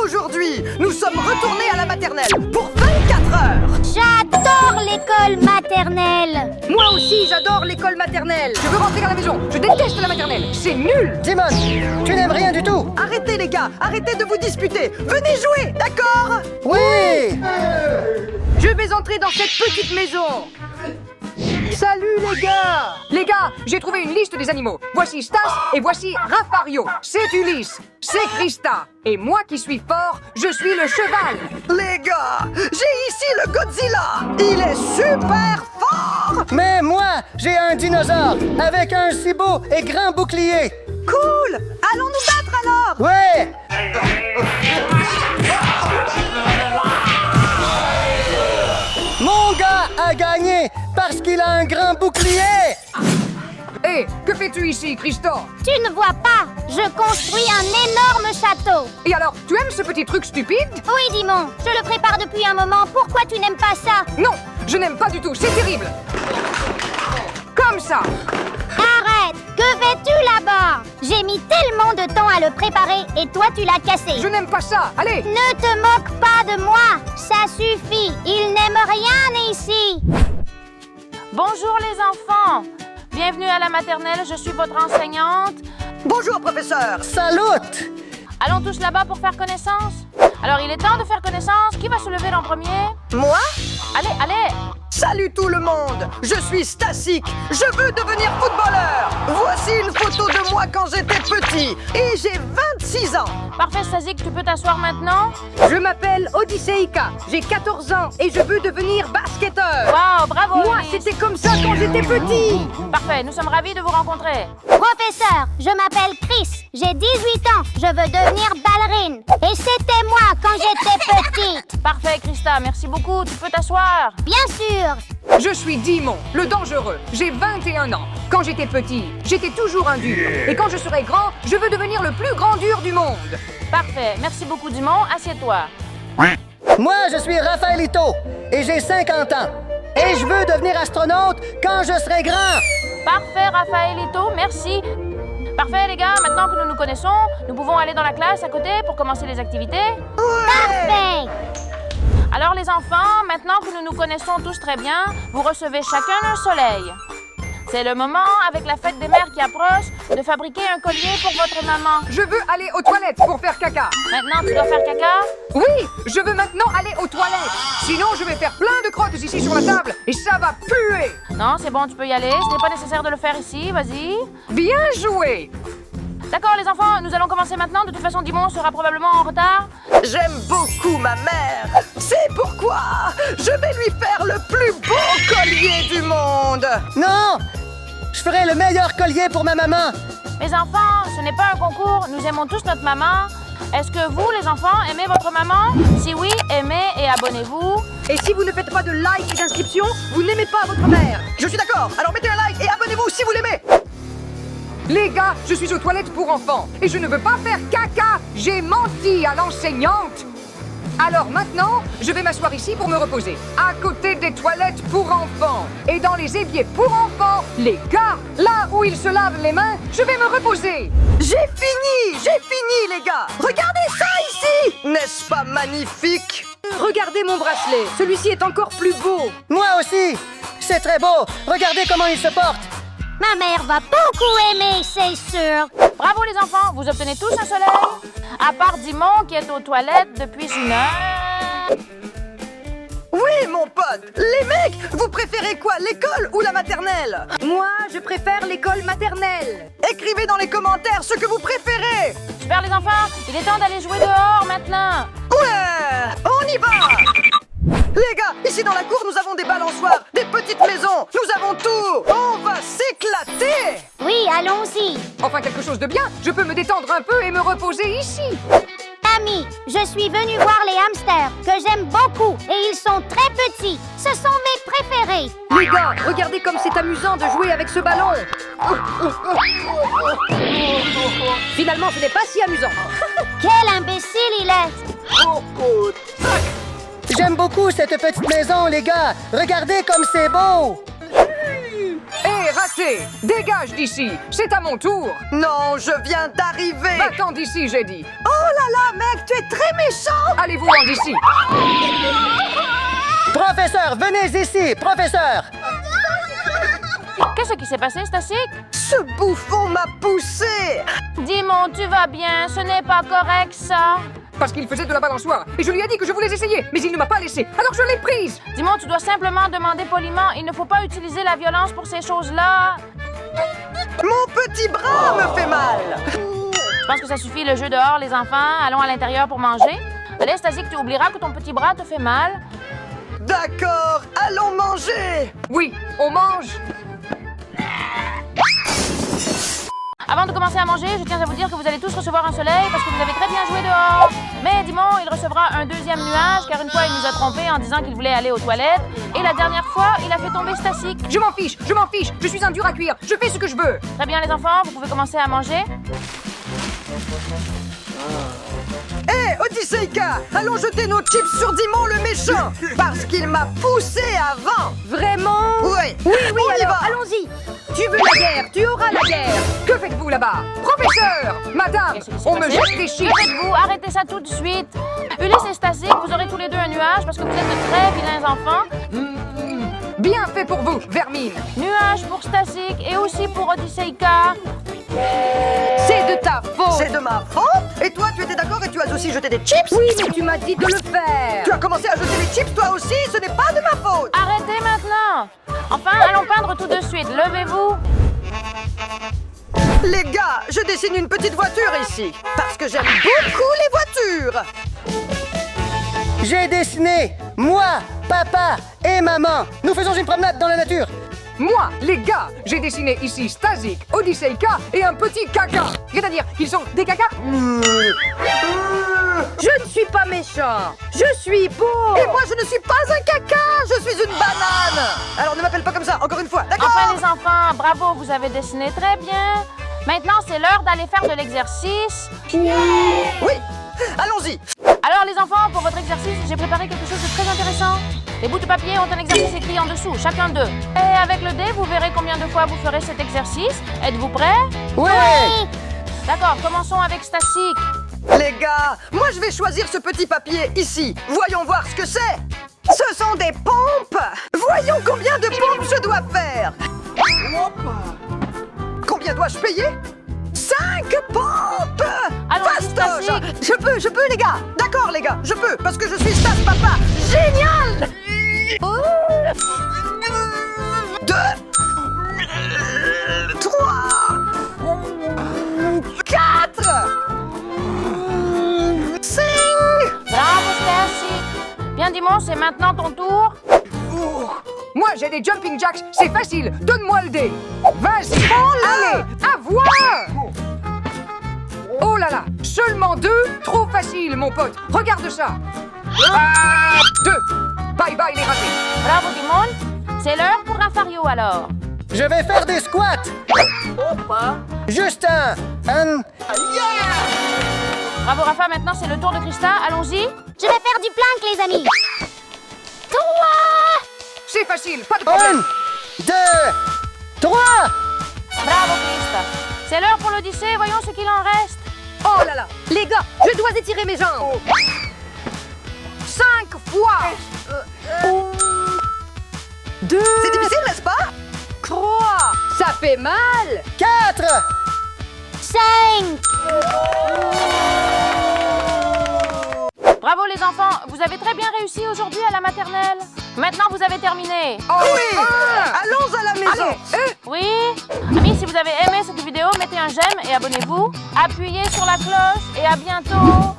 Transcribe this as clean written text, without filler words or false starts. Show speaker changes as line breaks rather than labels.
Aujourd'hui, nous sommes retournés à la maternelle pour 24 heures.
J'adore l'école maternelle.
Moi aussi, j'adore l'école maternelle. Je veux rentrer à la maison. Je déteste la maternelle. C'est nul.
Timon, tu n'aimes rien du tout.
Arrêtez les gars, arrêtez de vous disputer. Venez jouer, d'accord?
Oui.
Je vais entrer dans cette petite maison. Salut les gars! Les gars, j'ai trouvé une liste des animaux. Voici Stas et voici Rafario. C'est Ulysse, c'est Krista. Et moi qui suis fort, je suis le cheval.
Les gars, j'ai ici le Godzilla. Il est super fort.
Mais moi, j'ai un dinosaure avec un si beau et grand bouclier.
Cool. Allons nous battre alors.
Ouais. Mon gars a gagné parce qu'il a un grand bouclier.
Hé, que fais-tu ici, Krista?
Tu ne vois pas, je construis un énorme château.
Et alors, tu aimes ce petit truc stupide?
Oui, Dimon, je le prépare depuis un moment. Pourquoi tu n'aimes pas ça?
Non, je n'aime pas du tout, c'est terrible. Comme ça.
Arrête! Que fais-tu là-bas? J'ai mis tellement de temps à le préparer et toi tu l'as cassé.
Je n'aime pas ça, allez.
Ne te moque pas de moi, ça suffit. Il n'aime rien ici.
Bonjour les enfants! Bienvenue à la maternelle, je suis votre enseignante.
Bonjour professeur.
Salut.
Allons tous là-bas pour faire connaissance. Alors il est temps de faire connaissance. Qui va se lever en premier?
Moi?
Allez, allez!
Salut tout le monde. Je suis Stasik. Je veux devenir footballeur. Voici une photo de moi quand j'étais petit et j'ai 26 ans.
Parfait, Stazik, tu peux t'asseoir maintenant?
Je m'appelle Odysseika, j'ai 14 ans et je veux devenir basketteur.
Wow, bravo!
Moi,
Ulysse.
c'était comme ça quand j'étais petit.
Parfait, nous sommes ravis de vous rencontrer.
Professeur, je m'appelle Chris, j'ai 18 ans, je veux devenir ballerine. Et c'était moi quand j'étais petite.
Parfait, Krista, merci beaucoup. Tu peux t'asseoir.
Bien sûr.
Je suis Dimon, le dangereux. J'ai 21 ans. Quand j'étais petit, j'étais toujours un dur. Et quand je serai grand, je veux devenir le plus grand dur du monde.
Parfait, merci beaucoup, Dimon. Assieds-toi.
Moi, je suis Raphaëlito et j'ai 50 ans. Et je veux devenir astronaute quand je serai grand.
Parfait, Raphaëlito, merci. Parfait, les gars, maintenant que nous nous connaissons, nous pouvons aller dans la classe à côté pour commencer les activités.
Parfait.
Alors les enfants, maintenant que nous nous connaissons tous très bien, vous recevez chacun un soleil. C'est le moment, avec la fête des mères qui approche, de fabriquer un collier pour votre maman.
Je veux aller aux toilettes pour faire caca.
Maintenant, tu dois faire caca?
Oui, je veux maintenant aller aux toilettes. Sinon, je vais faire plein de crottes ici sur la table et ça va puer.
Non, c'est bon, tu peux y aller. Ce n'est pas nécessaire de le faire ici, vas-y.
Bien joué.
D'accord, les enfants, nous allons commencer maintenant. De toute façon, Dimon sera probablement en retard.
J'aime beaucoup ma mère. C'est pourquoi je vais lui faire le plus beau collier du monde.
Non, je ferai le meilleur collier pour ma maman.
Mes enfants, ce n'est pas un concours. Nous aimons tous notre maman. Est-ce que vous, les enfants, aimez votre maman? Si oui, aimez et abonnez-vous.
Et si vous ne faites pas de like et d'inscription, vous n'aimez pas votre mère.
Je suis d'accord. Alors mettez un like et abonnez-vous si vous l'aimez.
Les gars, je suis aux toilettes pour enfants et je ne veux pas faire caca. J'ai menti à l'enseignante. Alors maintenant, je vais m'asseoir ici pour me reposer, à côté des toilettes pour enfants. Et dans les éviers pour enfants, les gars, là où ils se lavent les mains, je vais me reposer.
J'ai fini les gars. Regardez ça ici. N'est-ce pas magnifique?
Regardez mon bracelet, celui-ci est encore plus beau.
Moi aussi. C'est très beau. Regardez comment il se porte.
Ma mère va beaucoup aimer, c'est sûr.
Bravo, les enfants, vous obtenez tous un soleil. À part Dimon qui est aux toilettes depuis 1 heure.
Oui mon pote. Les mecs, vous préférez quoi, l'école ou la maternelle?
Moi, je préfère l'école maternelle.
Écrivez dans les commentaires ce que vous préférez.
Super, les enfants, il est temps d'aller jouer dehors maintenant.
Ouais, on y va. Les gars, ici dans la cour, nous avons des balançoires, des petites maisons, nous avons tout. On va s'éclater.
Oui, allons-y.
Enfin, quelque chose de bien, je peux me détendre un peu et me reposer ici.
Amis, je suis venue voir les hamsters, que j'aime beaucoup, et ils sont très petits. Ce sont mes préférés.
Les gars, regardez comme c'est amusant de jouer avec ce ballon. Finalement, ce n'est pas si amusant.
Quel imbécile il est.
J'aime beaucoup cette petite maison, les gars. Regardez comme c'est beau.
Hé, raté! Dégage d'ici! C'est à mon tour!
Non, je viens d'arriver.
Va-t'en d'ici, j'ai dit!
Oh là là, mec, tu es très méchant.
Allez-vous-en d'ici!
Professeur, venez ici, professeur!
Qu'est-ce qui s'est passé, Stasik?
Ce bouffon m'a poussé.
Dimon, tu vas bien? Ce n'est pas correct, ça.
Parce qu'il faisait de la balançoire. Et je lui ai dit que je voulais essayer, mais il ne m'a pas laissé. Alors je l'ai prise!
Dimon, tu dois simplement demander poliment. Il ne faut pas utiliser la violence pour ces choses-là.
Mon petit bras me fait mal.
Je pense que ça suffit le jeu dehors, les enfants. Allons à l'intérieur pour manger. Allez, Stasik, tu oublieras que ton petit bras te fait mal.
D'accord, allons manger.
Oui, on mange!
Avant de commencer à manger, je tiens à vous dire que vous allez tous recevoir un soleil parce que vous avez très bien joué dehors. Mais Dimon, il recevra un deuxième nuage car une fois il nous a trompés en disant qu'il voulait aller aux toilettes. Et la dernière fois, il a fait tomber Stasik.
Je m'en fiche! Je m'en fiche! Je suis un dur à cuire! Je fais ce que je veux!
Très bien les enfants, vous pouvez commencer à manger.
Hé, Odysseïka, allons jeter nos chips sur Dimon le méchant. Parce qu'il m'a poussé avant.
Vraiment?
Oui,
Oui,
on y va.
allons-y! Tu veux la guerre, tu auras la guerre! Que faites-vous là-bas? Professeur! Madame!
Qu'est-ce qui s'est
On me
passé?
jette des chips!
Que faites-vous? Arrêtez ça tout de suite. Ulysse et Stasik, vous aurez tous les deux un nuage parce que vous êtes de très vilains enfants.
Bien fait pour vous, vermine!
Nuage pour Stasik et aussi pour Odysseïka.
C'est de ta faute!
C'est de ma faute. Et toi, tu étais d'accord et tu as aussi jeté des chips?
Oui, mais tu m'as dit de le faire!
Tu as commencé à jeter les chips toi aussi, ce n'est pas de ma faute.
Arrêtez maintenant. Enfin, allons peindre tout de suite. Levez-vous.
Les gars, je dessine une petite voiture ici. Parce que j'aime beaucoup les voitures.
J'ai dessiné, moi, papa et maman. Nous faisons une promenade dans la nature.
Moi, les gars, j'ai dessiné ici Stasik, Odysseïka et un petit caca! Rien à dire, ils sont des cacas?
Je ne suis pas méchant. Je suis beau. Et moi, je ne suis pas un caca. Je suis une banane. Alors, ne m'appelle pas comme ça, encore une fois, d'accord?
Enfin, les enfants, bravo, vous avez dessiné très bien. Maintenant, c'est l'heure d'aller faire de l'exercice.
Oui, allons-y.
Alors, les enfants, pour votre exercice, j'ai préparé quelque chose de très intéressant. Les bouts de papier ont un exercice écrit en dessous, chacun d'eux. Et avec le dé, vous verrez combien de fois vous ferez cet exercice. Êtes-vous prêts?
Oui!
D'accord, commençons avec Stasik.
Les gars, moi, je vais choisir ce petit papier ici. Voyons voir ce que c'est. Ce sont des pompes. Voyons combien de pompes je dois faire. Combien dois-je payer? 5 pompes.
Allons-y,
Fastoche.
Stasik.
Je peux, les gars. D'accord, les gars, je peux, parce que je suis Stas Papa. Génial. 2 3 4 5
Bravo, Stasik. Bien, Dimon, c'est maintenant ton tour.
Moi, j'ai des jumping jacks, c'est facile, donne-moi le dé! Vas-y! Allez, à voir! Oh là là, seulement 2? Trop facile, mon pote, regarde ça! 2! Bye bye les ratés!
Bravo, Dimon. C'est l'heure pour Rafario, alors.
Je vais faire des squats. Juste un...
Bravo, Rafa. Maintenant, c'est le tour de Krista. Allons-y.
Je vais faire du plank, les amis. 3.
C'est facile, pas de problème!
1, 2, 3.
Bravo, Krista. C'est l'heure pour l'Odyssée. Voyons ce qu'il en reste.
Oh là là! Les gars, je dois étirer mes jambes! 5 fois! 2,
C'est difficile, n'est-ce pas?
3! Ça fait mal!
4.
5.
Bravo, les enfants. Vous avez très bien réussi aujourd'hui à la maternelle. Maintenant, vous avez terminé.
Oh
Oui. Allons à la maison.
Allez,
Oui. Amis, si vous avez aimé cette vidéo, mettez un j'aime et abonnez-vous. Appuyez sur la cloche et à bientôt.